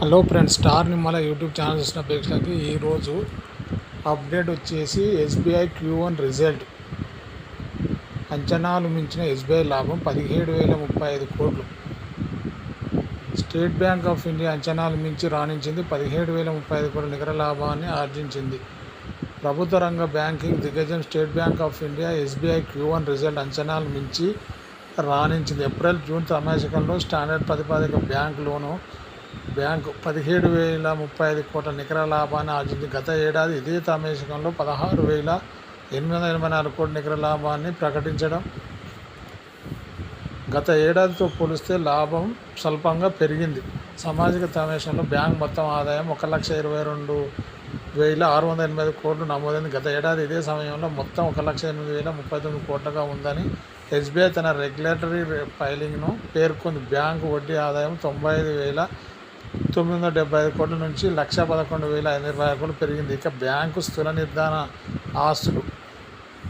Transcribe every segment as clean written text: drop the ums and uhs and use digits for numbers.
Hello friends, star Nimmala YouTube channel చూసిన ప్రేక్షకులకి ఈరోజు అప్డేట్ వచ్చేసి ఎస్బీఐ Q1 రిజల్ట్. అంచనాలు మించిన ఎస్బీఐ లాభం 17,035 కోట్లు. స్టేట్ బ్యాంక్ ఆఫ్ ఇండియా అంచనాలు మించి రాణించింది. 17,035 కోట్ల నికర లాభాన్ని ఆర్జించింది. ప్రభుత్వ రంగ బ్యాంకింగ్ దిగ్గజం state bank of India SBI Q1 result అంచనాలు మించి రాణించింది. ఏప్రిల్-జూన్ త్రైమాసికంలో స్టాండర్డ్ ప్రతిపాదిక బ్యాంకు 17,035 కోట్ల నికర లాభాన్ని ఆర్జించింది. గత ఏడాది ఇదే త్రైమాసికంలో 16,884 కోట్ల నికర లాభాన్ని ప్రకటించడం గత ఏడాదితో పోలిస్తే లాభం స్వల్పంగా పెరిగింది. సామాజిక త్రైమాసికంలో బ్యాంక్ మొత్తం ఆదాయం 1,22,680 కోట్లు నమోదైంది. గత ఏడాది ఇదే సమయంలో మొత్తం 1,08,039 కోట్లుగా ఉందని ఎస్బీఐ తన రెగ్యులేటరీ ఫైలింగ్ను పేర్కొంది. బ్యాంకు వడ్డీ ఆదాయం 95,975 కోట్ల నుంచి 1,11,520 కోట్లు పెరిగింది. ఇక బ్యాంకు స్థూల నిర్ధారణ ఆస్తులు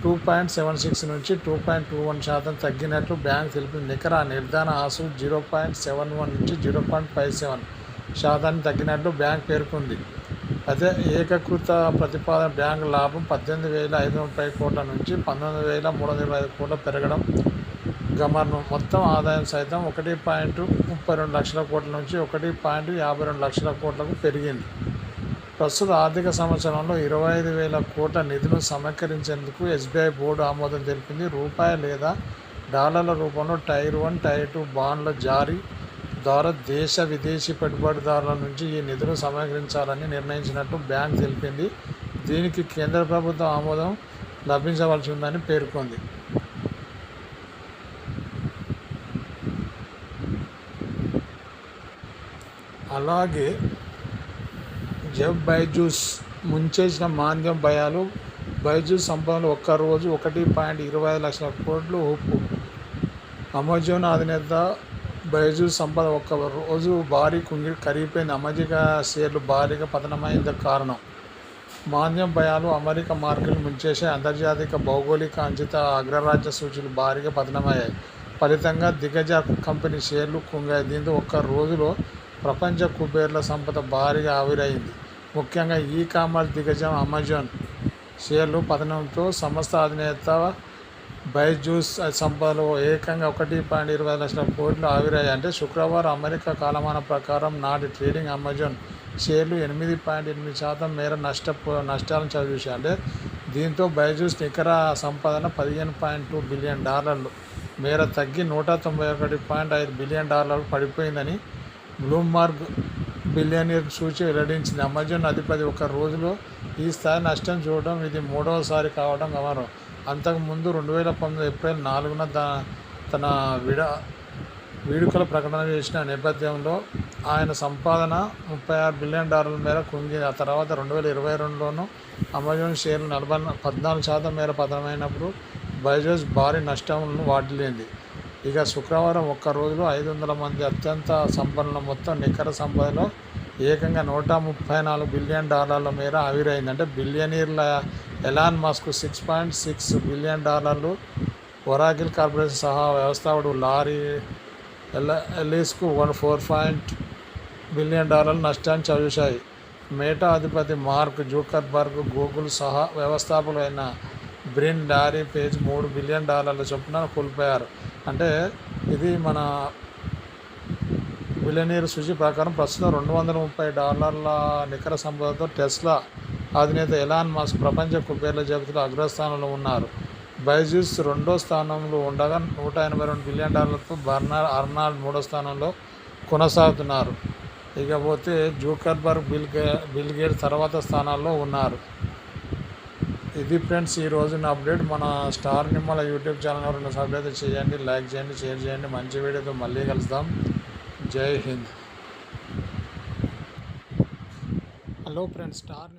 2.76 నుంచి 2.21% తగ్గినట్లు బ్యాంకు తెలిపింది. నికర నిర్ధారణ ఆస్తులు 0.71 నుంచి 0.57% తగ్గినట్లు బ్యాంకు పేర్కొంది. అదే ఏకీకృత ప్రతిపాదన బ్యాంకు లాభం 18,530 కోట్ల నుంచి 19,325 కోట్ల పెరగడం గమనం. మొత్తం ఆదాయం సైతం 1.32 లక్షల కోట్ల నుంచి 1.52 లక్షల కోట్లకు పెరిగింది. ప్రస్తుత ఆర్థిక సంవత్సరంలో 25,000 కోట్ల నిధులను సమీకరించేందుకు ఎస్బీఐ బోర్డు ఆమోదం తెలిపింది. రూపాయి లేదా డాలర్ల రూపంలో టైర్ 1, టైర్ 2 బాండ్ల జారీ ద్వారా దేశ విదేశీ పెట్టుబడిదారుల నుంచి ఈ నిధులు సమీకరించాలని నిర్ణయించినట్టు బ్యాంక్ తెలిపింది. దీనికి కేంద్ర ప్రభుత్వం ఆమోదం లభించవలసి ఉందని పేర్కొంది. అలాగే బైజూస్ ముంచేసిన మాంద్యం భయాలు. బైజూస్ సంపదలు ఒక్కరోజు 1.25 లక్షల కోట్లు ఊపు. అమెజాన్ అధినేత బైజూస్ సంపద ఒక్క రోజు భారీ కరిగిపోయింది. అమెరికా షేర్లు భారీగా పతనమైందుకు కారణం మాంద్యం భయాలు. అమెరికా మార్కెట్లు ముంచేసే అంతర్జాతీయ భౌగోళిక అంచిత అగ్రరాజ్య సూచీలు భారీగా పతనమయ్యాయి. ఫలితంగా దిగ్గజ కంపెనీ షేర్లు కుంగాయి. దీంతో ఒక్క రోజులో ప్రపంచ కుబేర్ల సంపద భారీగా ఆవిరైంది. ముఖ్యంగా కామర్స్ దిగ్గజం అమెజాన్ షేర్లు పతనంతో సంస్థ అధినేత బైజూస్ సంపదలో ఏకంగా 1.20 లక్షల కోట్లు ఆవిరాయి. అంటే శుక్రవారం అమెరికా కాలమాన ప్రకారం నాటి ట్రేడింగ్ అమెజాన్ షేర్లు 8.8% మేర నష్టాలను చవిచూశాయి. అంటే దీంతో బైజూస్ నికర సంపాదన $15.2 బిలియన్ మేర తగ్గి $191.5 బిలియన్ పడిపోయిందని బ్లూంబర్గ్ బిలియనీర్ సూచి వెల్లడించింది. అమెజాన్ అధిపతి ఒక రోజులో ఈ స్థాయి నష్టం చూడడం ఇది మూడవసారి కావడం గమనం. అంతకుముందు 2019 ఏప్రిల్ 4న తన వీడుకల ప్రకటన చేసిన నేపథ్యంలో ఆయన సంపాదన $36 బిలియన్ మేర కుంగింది. ఆ తర్వాత 2022లోనూ అమెజాన్ షేర్లు 14% మేర పతనమైనప్పుడు బైజూస్ భారీ నష్టాలను వాటిల్లింది. ఇక శుక్రవారం ఒక్క రోజులో 500 మంది అత్యంత సంపన్నుల మొత్తం నికర సంపదలో ఏకంగా $134 బిలియన్ మేర ఆవిరైంది. అంటే బిలియనీర్ల Elon Musk $6.6 billion, Oracle corporation సహా వ్యవస్థాపకుడు లారీ ఎల్లిస్కు $4 బిలియన్ నష్టాన్ని చవిచూశాయి. మేటా అధిపతి మార్క్ జుకర్బర్గ్, గూగుల్ సహా వ్యవస్థాపకులైన బ్రిన్ డారీ పేజ్ $3 బిలియన్ చొప్పున కోల్పోయారు. అంటే ఇది మన బిలియనీర్ సూచి ప్రకారం ప్రస్తుతం $230 నికర సంపదతో టెస్లా అధినేత ఎలాన్ మస్క్ ప్రపంచ కుబేర్ల జాబితాలో అగ్రస్థానంలో ఉన్నారు. బైజూస్ రెండో స్థానంలో ఉండగా $182 బిలియన్ బర్నార్డ్ అర్నాల్డ్ మూడో స్థానంలో కొనసాగుతున్నారు. ఇకపోతే జుకర్బర్గ్, బిల్ గేట్స్ తర్వాత స్థానాల్లో ఉన్నారు. ఇది ఫ్రెండ్స్ ఈరోజు నా అప్డేట్. మన స్టార్ నిమ్మల యూట్యూబ్ ఛానల్ ఎవరైనా సబ్స్క్రైబ్ చేయండి, లైక్ చేయండి, షేర్ చేయండి. మంచి వీడియోతో మళ్ళీ కలుద్దాం. జై హింద్. Hello friends, star